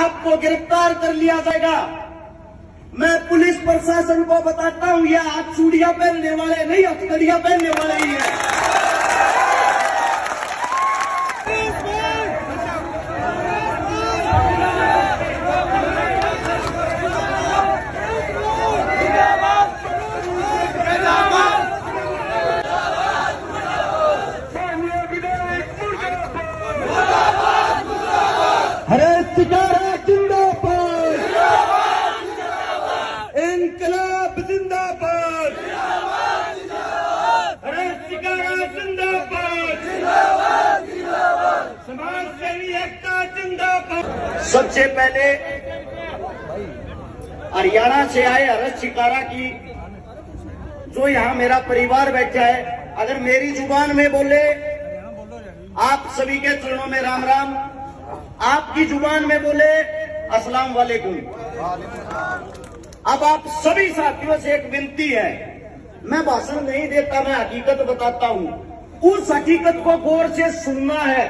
आपको गिरफ्तार कर लिया जाएगा। मैं पुलिस प्रशासन को बताता हूं, ये हाथ चूड़ियां पहनने वाले नहीं, हथकड़ियां पहनने वाले ही हैं। हरे सितारा जिंदाबाद, इनकलाब जिंदाबाद, हरे सितारा जिंदाबाद, समाज सेवी एकता जिंदाबाद। सबसे पहले हरियाणा से आए हरस शिकारा की, जो यहाँ मेरा परिवार बैठा है, अगर मेरी जुबान में बोले आप सभी के चरणों में राम राम, आपकी जुबान में बोले अस्सलाम वालेकुम। अब आप सभी साथियों से एक विनती है, मैं भाषण नहीं देता, मैं हकीकत बताता हूं। उस हकीकत को गौर से सुनना है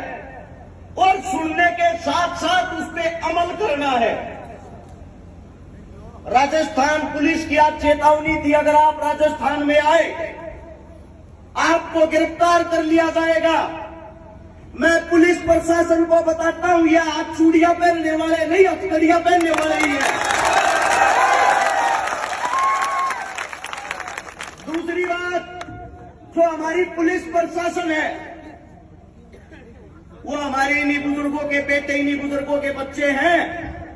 और सुनने के साथ साथ उस पर अमल करना है। राजस्थान पुलिस की आज चेतावनी थी, अगर आप राजस्थान में आए आपको गिरफ्तार कर लिया जाएगा। मैं पुलिस प्रशासन को बताता हूं, ये हाथ चूड़ियां पहनने वाले नहीं, हथकड़ियां पहनने वाले ही हैं। दूसरी बात, जो हमारी पुलिस प्रशासन है वो हमारे इन्हीं बुजुर्गों के बेटे, इन्हीं बुजुर्गों के बच्चे हैं।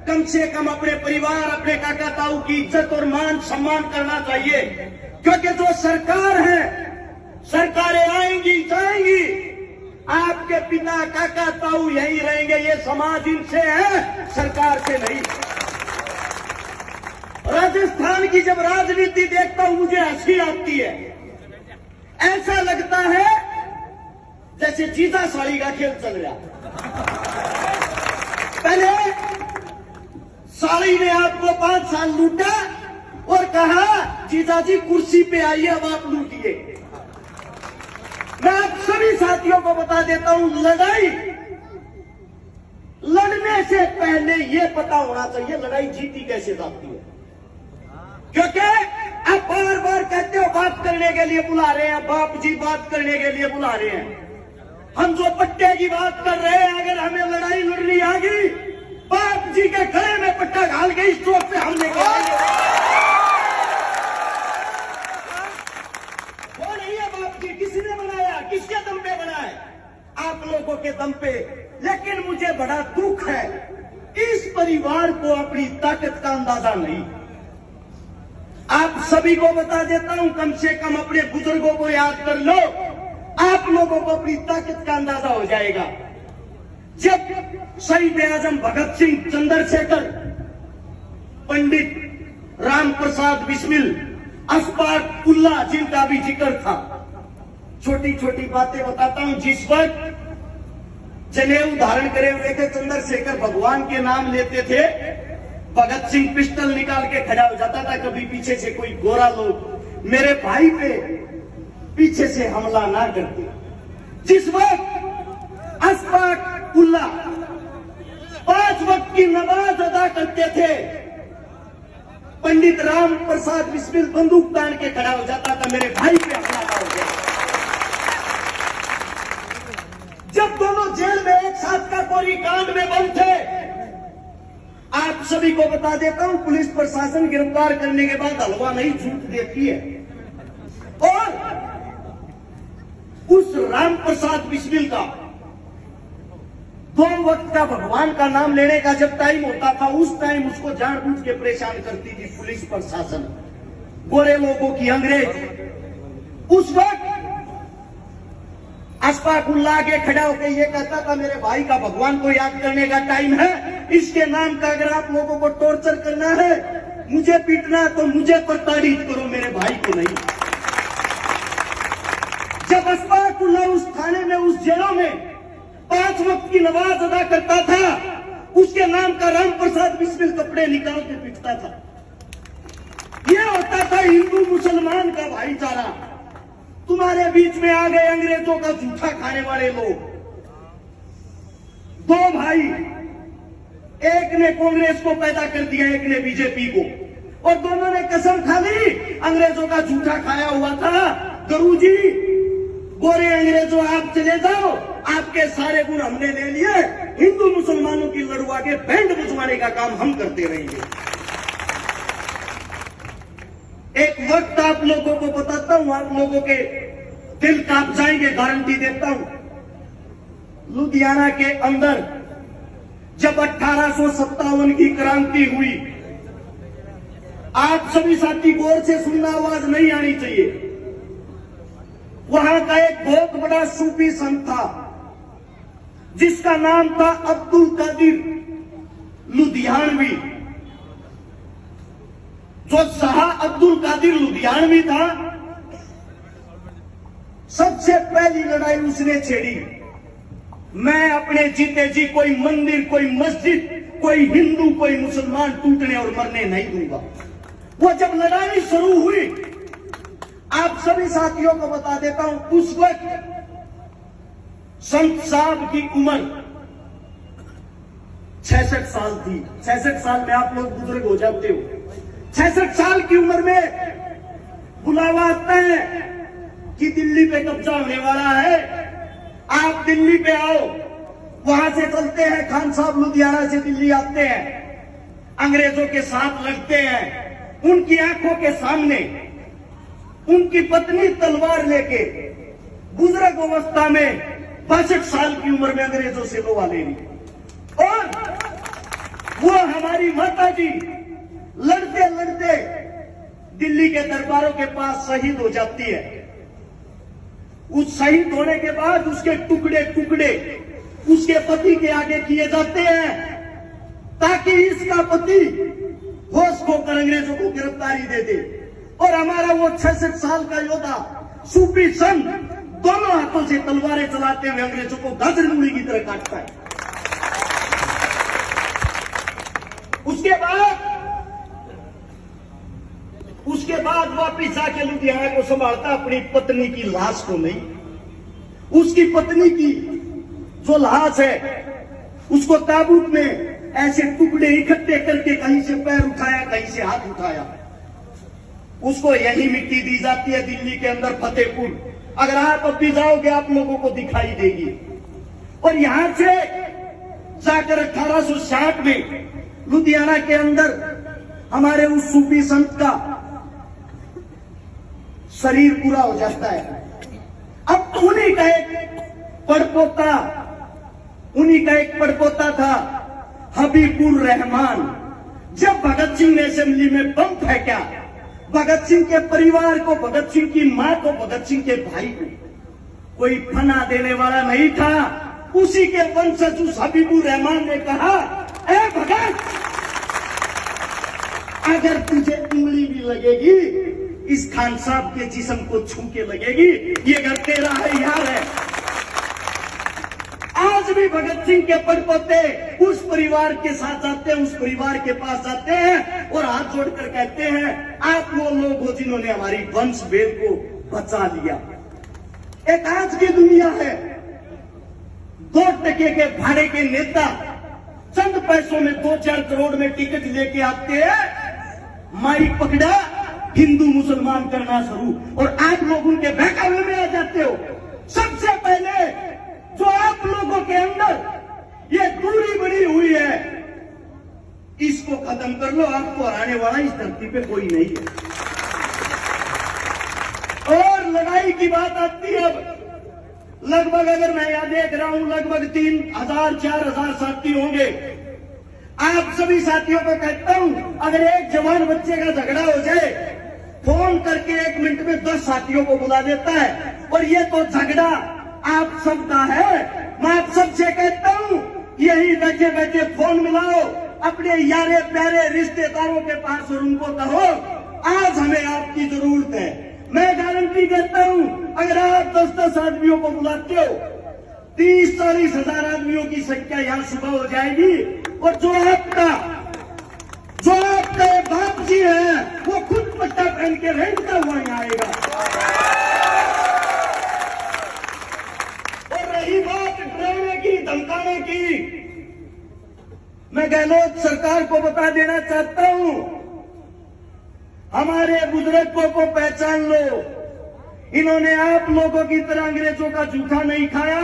कम से कम अपने परिवार, अपने काका ताऊ की इज्जत और मान सम्मान करना चाहिए, क्योंकि जो सरकार है, सरकारें आएंगी जाएंगी, आपके पिता काका ताऊ यही रहेंगे। ये समाज इनसे है, सरकार से नहीं। राजस्थान की जब राजनीति देखता हूं मुझे हंसी आती है। ऐसा लगता है जैसे जीता साड़ी का खेल चल रहा। पहले साड़ी ने आपको 5 साल लूटा और कहा जीजा जी कुर्सी पे आइए, अब आप लूटिए। मैं आप सभी साथियों को बता देता हूं, लड़ाई लड़ने से पहले यह पता होना चाहिए लड़ाई जीती कैसे जाती है। क्योंकि आप बार बार कहते हो बात करने के लिए बुला रहे हैं, बाप जी बात करने के लिए बुला रहे हैं। हम जो पट्टे की बात कर रहे हैं, अगर हमें लड़ाई लड़नी आ गई, बाप जी के गले में पट्टा घाल के इस चौक पे हम लेके आएंगे। वो नहीं है बाप जी, किसने बनाया, किसके दम पे बना है? आप लोगों के दम पे। लेकिन मुझे बड़ा दुख है, इस परिवार को अपनी ताकत का अंदाजा नहीं। आप सभी को बता देता हूं, कम से कम अपने बुजुर्गों को याद कर लो, आप लोगों को अपनी ताकत का अंदाजा हो जाएगा। जब शहीद आजम भगत सिंह, चंद्रशेखर, पंडित राम प्रसाद बिस्मिल, अशफाक उल्लाह, जिनका भी जिक्र था, छोटी छोटी बातें बताता हूं। जिस वक्त जनेऊ धारण करे हुए थे चंद्रशेखर, भगवान के नाम लेते थे, भगत सिंह पिस्टल निकाल के खड़ा हो जाता था। कभी पीछे से कोई गोरा लोग मेरे भाई पे पीछे से हमला ना करते। जिस वक्त अशफाक उल्लाह 5 वक्त की नमाज अदा करते थे, पंडित राम प्रसाद बिस्मिल बंदूक तान के खड़ा हो जाता था, मेरे भाई पे हमला ना हो गया। जब दोनों जेल में एक साथ का कोरी कांड में बंद थे, आप सभी को बता देता हूं, पुलिस प्रशासन गिरफ्तार करने के बाद हलवा नहीं झूठ देती है। और उस राम प्रसाद बिस्मिल का 2 वक्त का भगवान का नाम लेने का जब टाइम होता था, उस टाइम उसको जानबूझ के परेशान करती थी पुलिस प्रशासन, गोरे लोगों की, अंग्रेज। उस वक्त अशफाक उल्लाह के खड़ा होकर ये कहता था, मेरे भाई का भगवान को याद करने का टाइम है, इसके नाम का अगर आप लोगों को टॉर्चर करना है, मुझे पीटना तो मुझे प्रताड़ित करो, मेरे भाई को नहीं। जब अशफाक उल्लाह उस थाने में, उस जेलों में 5 वक्त की नमाज अदा करता था, उसके नाम का राम प्रसाद बिस्मिल कपड़े निकाल के पीटता था। यह होता था हिंदू मुसलमान का भाईचारा। तुम्हारे बीच में आ गए अंग्रेजों का जूठा खाने वाले लोग। 2 भाई एक ने कांग्रेस को पैदा कर दिया, एक ने बीजेपी को, और दोनों ने कसम खा ली, अंग्रेजों का झूठा खाया हुआ था। गुरुजी, गोरे अंग्रेजों आप चले जाओ, आपके सारे गुण हमने ले लिए, हिंदू मुसलमानों की लड़वा के बैंड बजवाने का काम हम करते रहेंगे। एक वक्त आप लोगों को बताता हूं, आप लोगों के दिल कांप जाएंगे, गारंटी देता हूं। लुधियाना के अंदर जब 1857 की क्रांति हुई, आप सभी साथी गौर से सुनना, आवाज नहीं आनी चाहिए। वहां का एक बहुत बड़ा सूफी संत था जिसका नाम था अब्दुल कादिर लुधियानवी। जो शाह अब्दुल कादिर लुधियानवी था, सबसे पहली लड़ाई उसने छेड़ी, मैं अपने जीते जी कोई मंदिर, कोई मस्जिद, कोई हिंदू, कोई मुसलमान टूटने और मरने नहीं दूंगा। वो जब लड़ाई शुरू हुई, आप सभी साथियों को बता देता हूं, उस वक्त संत साहब की उम्र 66 साल थी। 66 साल में आप लोग बुजुर्ग हो जाते हो। 66 साल की उम्र में बुलावा आता है कि दिल्ली पे कब्जा होने वाला है, आप दिल्ली पे आओ। वहां से चलते हैं, खान साहब लुधियाना से दिल्ली आते हैं, अंग्रेजों के साथ लड़ते हैं। उनकी आंखों के सामने उनकी पत्नी तलवार लेके बुजुर्ग अवस्था में 65 साल की उम्र में अंग्रेजों से लोहा ले ली, और वो हमारी माता जी लड़ते लड़ते दिल्ली के दरबारों के पास शहीद हो जाती है। उस शहीद होने के बाद उसके टुकड़े टुकड़े उसके पति के आगे किए जाते हैं, ताकि इसका पति होश खोकर अंग्रेजों को गिरफ्तारी दे दे। और हमारा वो 66 साल का योद्धा सूफी संत दोनों हाथों से तलवारें चलाते हुए अंग्रेजों को गाजर मूली की तरह काटता है। उसके बाद वापिस आके लुधियाना को संभालता, अपनी पत्नी की लाश को नहीं, उसकी पत्नी की जो लाश है उसको ताबूत में ऐसे टुकड़े इकट्ठे करके कहीं से पैर उठाया, कहीं से हाथ उठाया, उसको यही मिट्टी दी जाती है दिल्ली के अंदर फतेहपुर। अगर आप अब भी जाओगे आप लोगों को दिखाई देगी। और यहां से जाकर 1860 में लुधियाना के अंदर हमारे उस सूफी संत का शरीर पूरा हो जाता है। अब तो उन्हीं का एक पड़पोता था हबीबुर रहमान। जब भगत सिंह ने असेंबली में बम फेंका, भगत सिंह के परिवार को, भगत सिंह की मां को, भगत सिंह के भाई को कोई फना देने वाला नहीं था। उसी के वंशज उस हबीबुर रहमान ने कहा, ए भगत, अगर तुझे उंगली भी लगेगी इस खान साहब के जिस्म को छू के लगेगी, ये घर तेरा है, यार है। आज भी भगत सिंह के पड़पोते उस परिवार के साथ जाते हैं, उस परिवार के पास जाते हैं और हाथ जोड़कर कहते हैं, आप वो लोग हो जिन्होंने हमारी वंश वेद को बचा लिया। एक आज की दुनिया है, 2 टके के भाड़े के नेता चंद पैसों में 2-4 करोड़ में टिकट लेके आते हैं, माइक पकड़ा, हिंदू मुसलमान करना शुरू, और आप लोग उनके बहकावे में आ जाते हो। सबसे पहले जो आप लोगों के अंदर ये दूरी बनी हुई है, इसको खत्म कर लो। आपको हराने वाला इस धरती पे कोई नहीं है। और लड़ाई की बात आती है, अब लगभग, अगर मैं यहां देख रहा हूं, लगभग 3000-4000 साथी होंगे। आप सभी साथियों को कहता हूं, अगर एक जवान बच्चे का झगड़ा हो जाए, फोन करके 1 मिनट में 10 साथियों को बुला देता है। और ये तो झगड़ा आप सबका है। मैं आप सबसे कहता हूं, यही बैठे बैठे फोन मिलाओ अपने यारे प्यारे रिश्तेदारों के पास और उनको कहो, आज हमें आपकी जरूरत है। मैं गारंटी देता हूं, अगर आप 10-10 आदमियों को बुलाते हो, 30-40 हजार आदमियों की संख्या यहां सुबह हो जाएगी। और जो आपका बाप जी है, वो खुद पट्टा पहन के रेंगता हुआ यहाँ आएगा। और रही बात डराने की, धमकाने की, मैं गहलोत रोज सरकार को बता देना चाहता हूं, हमारे बुजुर्गों को पहचान लो। इन्होंने आप लोगों की तरह अंग्रेजों का जूठा नहीं खाया।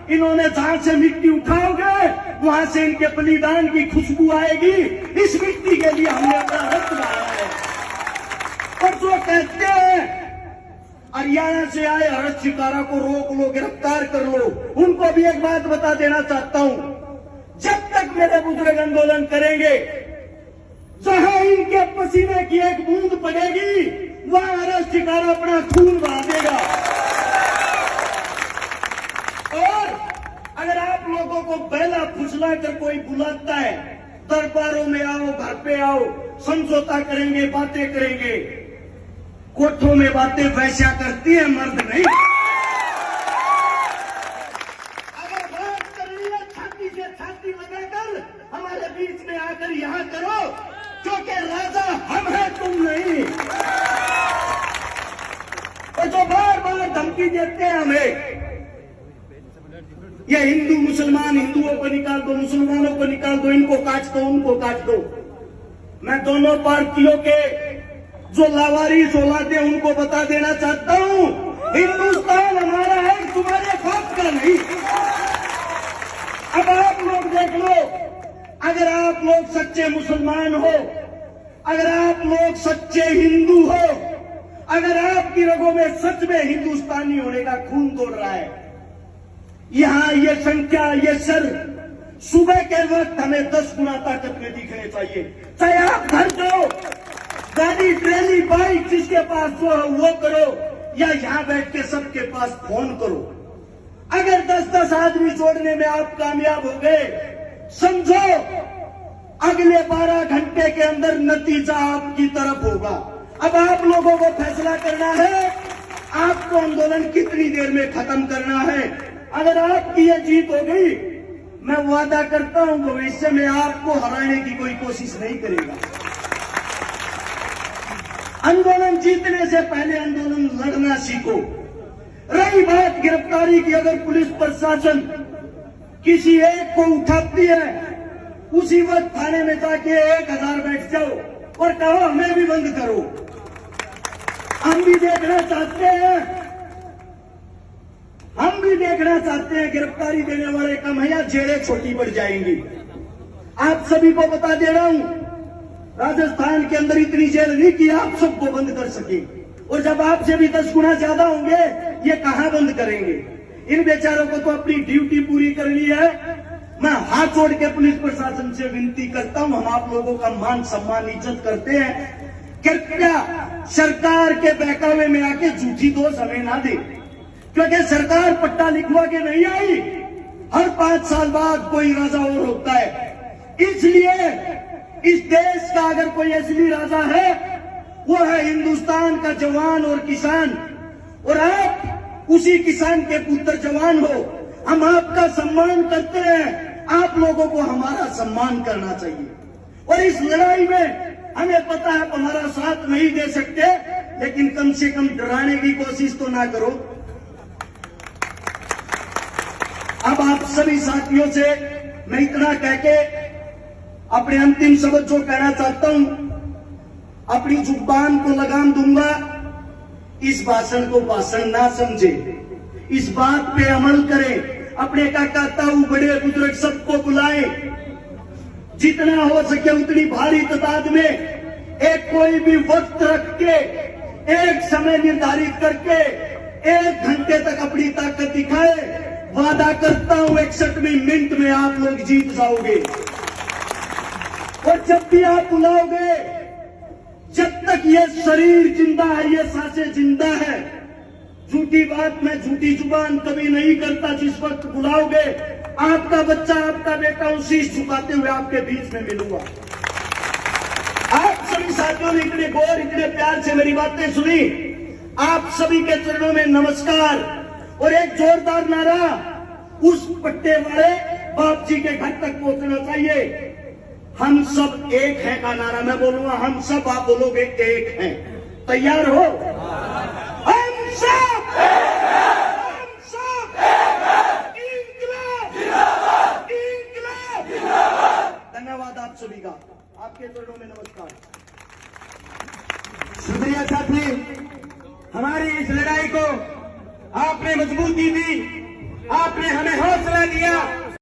इन्होंने जहां से मिट्टी उठाओगे वहां से इनके बलिदान की खुशबू आएगी। इस मिट्टी के लिए हमने अपना रक्त बहाया है। और जो कहते हैं हरियाणा से आए हर्ष शिकारा को रोक लो, गिरफ्तार कर लो, उनको भी एक बात बता देना चाहता हूं, जब तक मेरे बुजुर्ग आंदोलन करेंगे, जहां इनके पसीने की एक बूंद पड़ेगी वहां हर्ष शिकारा अपना खून बहा देगा। और अगर आप लोगों को पहला फुसला कर कोई बुलाता है, दरबारों में आओ, घर पे आओ, समझौता करेंगे, बातें करेंगे, कोठों में बातें वैसा करती है, मर्द नहीं। अगर बात करनी है छाती से छाती लगाकर हमारे बीच में आकर यहां करो, क्योंकि राजा हम हैं, तुम नहीं। और जो बार बार धमकी देते हैं हमें, ये हिंदू मुसलमान, हिंदुओं को निकाल दो, मुसलमानों को निकाल दो, इनको काट दो, उनको काट दो, मैं दोनों पार्टियों के जो लावारिस औलादे उनको बता देना चाहता हूं, हिंदुस्तान हमारा है, तुम्हारे बाप का नहीं। अब आप लोग देख लो, अगर आप लोग सच्चे मुसलमान हो, अगर आप लोग सच्चे हिंदू हो, अगर आपकी रगों में सच में हिंदुस्तानी होने का खून दौड़ रहा है, यहां ये संख्या, ये सर सुबह के वक्त हमें 10 गुना ताकत में दिखने चाहिए। चाहे आप घर जाओ, गाड़ी, ट्रेली, बाइक जिसके पास जो है वो करो, या यहां बैठ के सबके पास फोन करो। अगर 10-10 आदमी जोड़ने में आप कामयाब हो गए, समझो अगले 12 घंटे के अंदर नतीजा आपकी तरफ होगा। अब आप लोगों को फैसला करना है, आपको आंदोलन कितनी देर में खत्म करना है। अगर आपकी ये जीत हो गई, मैं वादा करता हूं भविष्य में आपको हराने की कोई कोशिश नहीं करेगा। आंदोलन जीतने से पहले आंदोलन लड़ना सीखो। रही बात गिरफ्तारी की, अगर पुलिस प्रशासन किसी एक को उठाती है, उसी वक्त थाने में जाके 1000 बैठ जाओ और कहो हमें भी बंद करो। हम भी देखना चाहते हैं, हम भी देखना चाहते हैं गिरफ्तारी देने वाले कम है या जेलें छोटी पड़ जाएंगी। आप सभी को बता दे रहा हूं, राजस्थान के अंदर इतनी जेल नहीं कि आप सबको बंद कर सके, और जब आपसे भी 10 गुना ज्यादा होंगे, ये कहां बंद करेंगे। इन बेचारों को तो अपनी ड्यूटी पूरी करनी है। मैं हाथ जोड़ के पुलिस प्रशासन से विनती करता हूं, हम आप लोगों का मान सम्मान इज्जत करते हैं, कृपया सरकार के बहकावे में आके झूठी दोष हमें ना दे, क्योंकि सरकार पट्टा लिखवा के नहीं आई। हर 5 साल बाद कोई राजा और होता है। इसलिए इस देश का अगर कोई असली राजा है, वो है हिंदुस्तान का जवान और किसान, और आप उसी किसान के पुत्र जवान हो। हम आपका सम्मान करते हैं, आप लोगों को हमारा सम्मान करना चाहिए। और इस लड़ाई में हमें पता है हमारा साथ नहीं दे सकते, लेकिन कम से कम डराने की कोशिश तो ना करो। अब आप सभी साथियों से मैं इतना कह के अपने अंतिम शब्द जो कहना चाहता हूं, अपनी जुबान को लगाम दूंगा। इस भाषण को भाषण ना समझे, इस बात पे अमल करें। अपने काका ताऊ बड़े बुजुर्ग सबको बुलाएं, जितना हो सके उतनी भारी तादाद में, एक कोई भी वक्त रख के, एक समय निर्धारित करके 1 घंटे तक अपनी ताकत दिखाए। वादा करता हूं 61 मिनट में आप लोग जीत जाओगे। और जब भी आप बुलाओगे, जब तक ये शरीर जिंदा है, ये सांसें जिंदा है, झूठी बात में झूठी जुबान कभी नहीं करता। जिस वक्त बुलाओगे, आपका बच्चा, आपका बेटा शीश झुकाते हुए आपके बीच में मिलूंगा। आप सभी साथियों ने इतने गौर, इतने प्यार से मेरी बातें सुनी, आप सभी के चरणों में नमस्कार। और एक जोरदार नारा उस पट्टे वाले बाप जी के घर तक पहुंचना चाहिए। हम सब एक हैं का नारा मैं बोलूंगा, हम सब, आप बोलोगे एक हैं। तैयार हो? हम सब, हम सब, इंकलाब जिंदाबाद, इंकलाब जिंदाबाद। धन्यवाद आप सभी का। आपके चरणों में नमस्कार। शुक्रिया साथी, हमारी इस लड़ाई को आपने मजबूती दी, आपने हमें हौसला दिया।